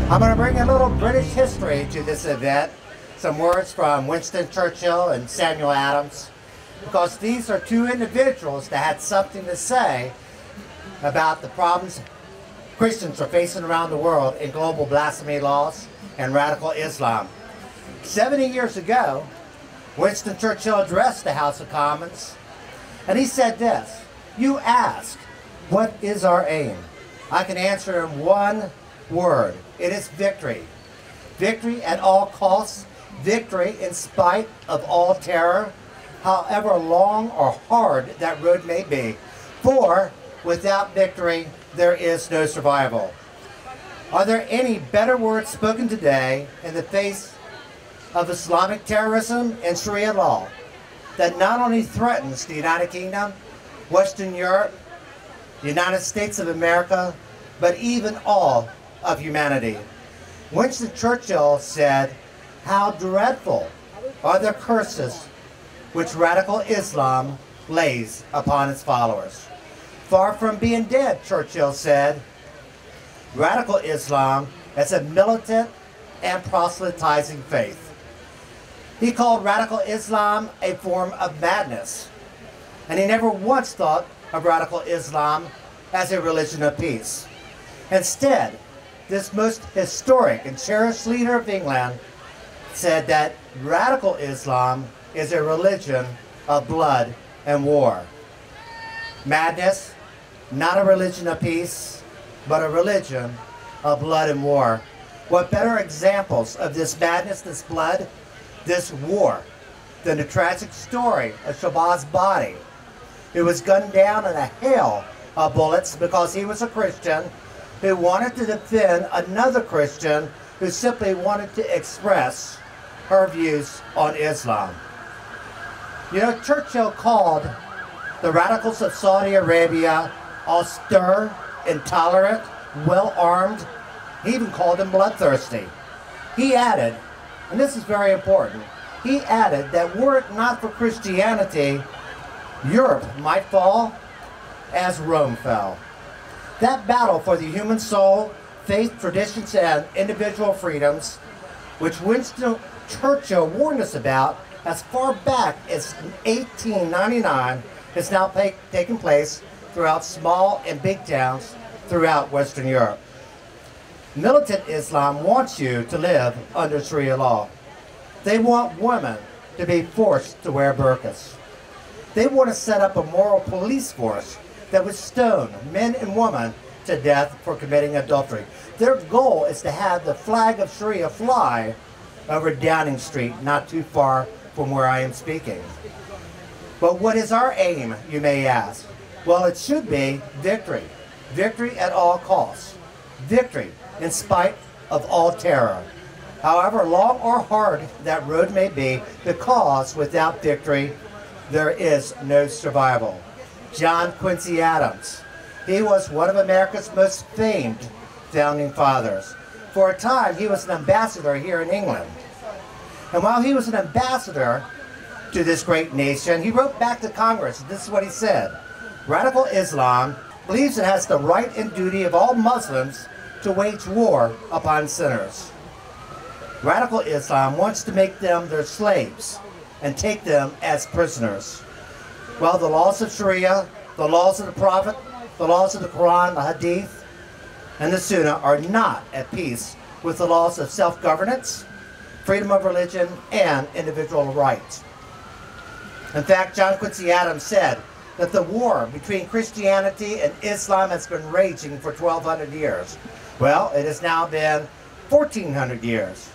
I'm going to bring a little British history to this event. Some words from Winston Churchill and Samuel Adams, because these are two individuals that had something to say about the problems Christians are facing around the world in global blasphemy laws and radical Islam. 70 years ago, Winston Churchill addressed the House of Commons, and he said this: "You ask, what is our aim? I can answer in one word. It is victory. Victory at all costs, victory in spite of all terror, however long or hard that road may be. For without victory, there is no survival." Are there any better words spoken today in the face of Islamic terrorism and Sharia law that not only threatens the United Kingdom, Western Europe, the United States of America, but even all of humanity? Winston Churchill said, "How dreadful are the curses which radical Islam lays upon its followers." Far from being dead, Churchill said, radical Islam is a militant and proselytizing faith. He called radical Islam a form of madness, and he never once thought of radical Islam as a religion of peace. Instead, this most historic and cherished leader of England said that radical Islam is a religion of blood and war. Madness, not a religion of peace, but a religion of blood and war. What better examples of this madness, this blood, this war, than the tragic story of Shabazz Body, who was gunned down in a hail of bullets because he was a Christian who wanted to defend another Christian who simply wanted to express her views on Islam. You know, Churchill called the radicals of Saudi Arabia austere, intolerant, well-armed. He even called them bloodthirsty. He added, and this is very important, he added that were it not for Christianity, Europe might fall as Rome fell. That battle for the human soul, faith, traditions, and individual freedoms, which Winston Churchill warned us about as far back as 1899, is now taking place throughout small and big towns throughout Western Europe. Militant Islam wants you to live under Sharia law. They want women to be forced to wear burqas. They want to set up a moral police force that would stone men and women to death for committing adultery. Their goal is to have the flag of Sharia fly over Downing Street, not too far from where I am speaking. But what is our aim, you may ask? Well, it should be victory. Victory at all costs. Victory in spite of all terror, however long or hard that road may be, because without victory, there is no survival. John Quincy Adams, he was one of America's most famed founding fathers. For a time, he was an ambassador here in England. And while he was an ambassador to this great nation, he wrote back to Congress. This is what he said: "Radical Islam believes it has the right and duty of all Muslims to wage war upon sinners. Radical Islam wants to make them their slaves and take them as prisoners. While the laws of Sharia, the laws of the Prophet, the laws of the Quran, the Hadith, and the Sunnah are not at peace with the laws of self-governance, freedom of religion, and individual rights." In fact, John Quincy Adams said that the war between Christianity and Islam has been raging for 1,200 years. Well, it has now been 1,400 years.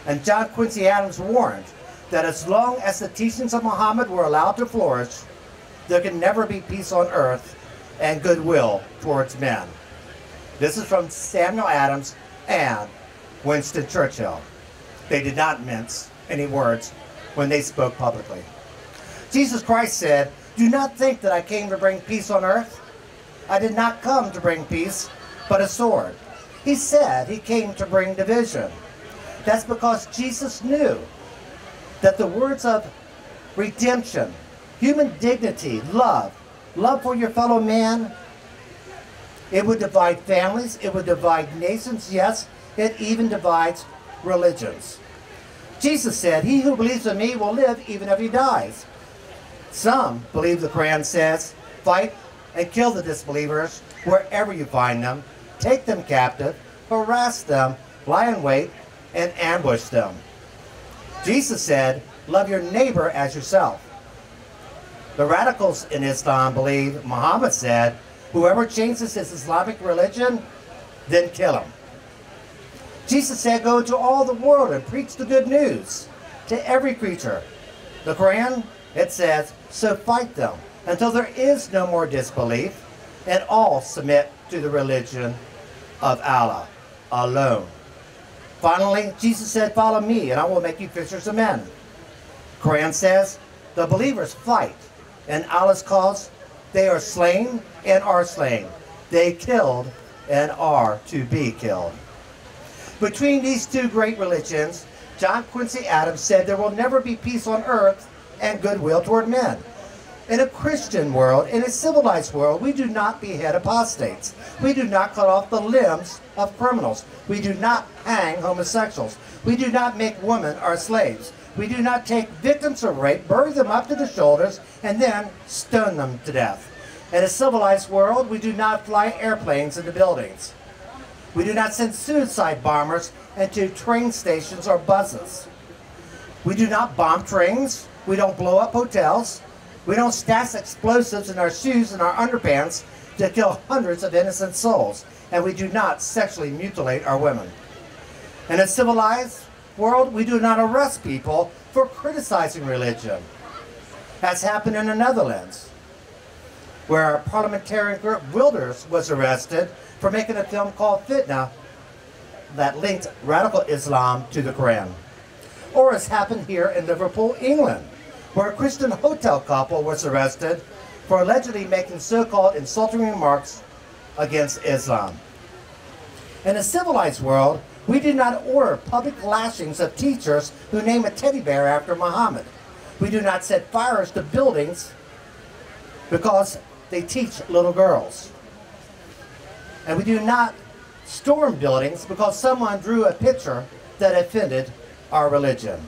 And John Quincy Adams warned that as long as the teachings of Muhammad were allowed to flourish, there can never be peace on earth and goodwill towards men. This is from Samuel Adams and Winston Churchill. They did not mince any words when they spoke publicly. Jesus Christ said, "Do not think that I came to bring peace on earth. I did not come to bring peace, but a sword." He said he came to bring division. That's because Jesus knew that the words of redemption, human dignity, love for your fellow man, it would divide families, it would divide nations, yes, It even divides religions. Jesus said, "He who believes in me will live even if he dies." Some believe the Quran says, "Fight and kill the disbelievers wherever you find them. Take them captive, harass them, lie in wait, and ambush them." Jesus said, "Love your neighbor as yourself." The radicals in Islam believe Muhammad said, "Whoever changes his Islamic religion, then kill him." Jesus said, "Go into all the world and preach the good news to every creature." The Quran, it says, "So fight them until there is no more disbelief and all submit to the religion of Allah alone." Finally, Jesus said, "Follow me and I will make you fishers of men." Quran says, "The believers fight in Allah's cause. They are slain and are slain. They killed and are to be killed." Between these two great religions, John Quincy Adams said there will never be peace on earth and goodwill toward men. In a Christian world, in a civilized world, we do not behead apostates. We do not cut off the limbs of criminals. We do not hang homosexuals. We do not make women our slaves. We do not take victims of rape, bury them up to the shoulders, and then stone them to death. In a civilized world, we do not fly airplanes into buildings. We do not send suicide bombers into train stations or buses. We do not bomb trains. We don't blow up hotels. We don't stash explosives in our shoes and our underpants to kill hundreds of innocent souls. And we do not sexually mutilate our women. In a civilized world, we do not arrest people for criticizing religion. That's happened in the Netherlands, where a parliamentarian group, Wilders, was arrested for making a film called Fitna that linked radical Islam to the Quran. Or it's happened here in Liverpool, England, where a Christian hotel couple was arrested for allegedly making so-called insulting remarks against Islam. In a civilized world, we do not order public lashings of teachers who name a teddy bear after Muhammad. We do not set fires to buildings because they teach little girls. And we do not storm buildings because someone drew a picture that offended our religion.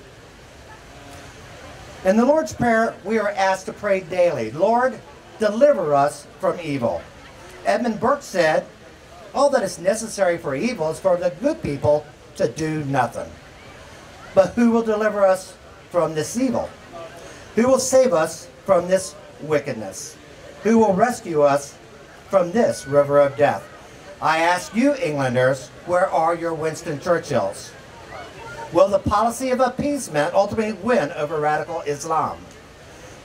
In the Lord's Prayer, we are asked to pray daily, "Lord, deliver us from evil." Edmund Burke said, "All that is necessary for evil is for the good people to do nothing." But who will deliver us from this evil? Who will save us from this wickedness? Who will rescue us from this river of death? I ask you, Englanders, where are your Winston Churchills? Will the policy of appeasement ultimately win over radical Islam?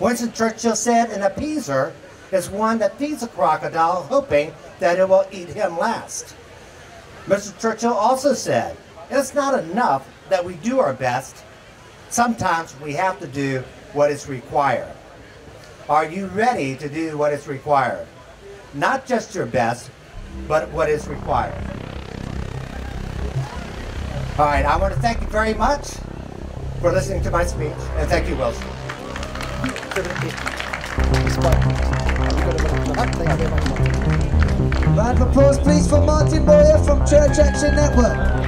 Winston Churchill said, "An appeaser is one that feeds a crocodile hoping that it will eat him last." Mr. Churchill also said, "It's not enough that we do our best. Sometimes we have to do what is required." Are you ready to do what is required? Not just your best, but what is required. All right, I want to thank you very much for listening to my speech, and thank you, Wilson. Round of applause, please, for Marty Mawyer from Church Action Network.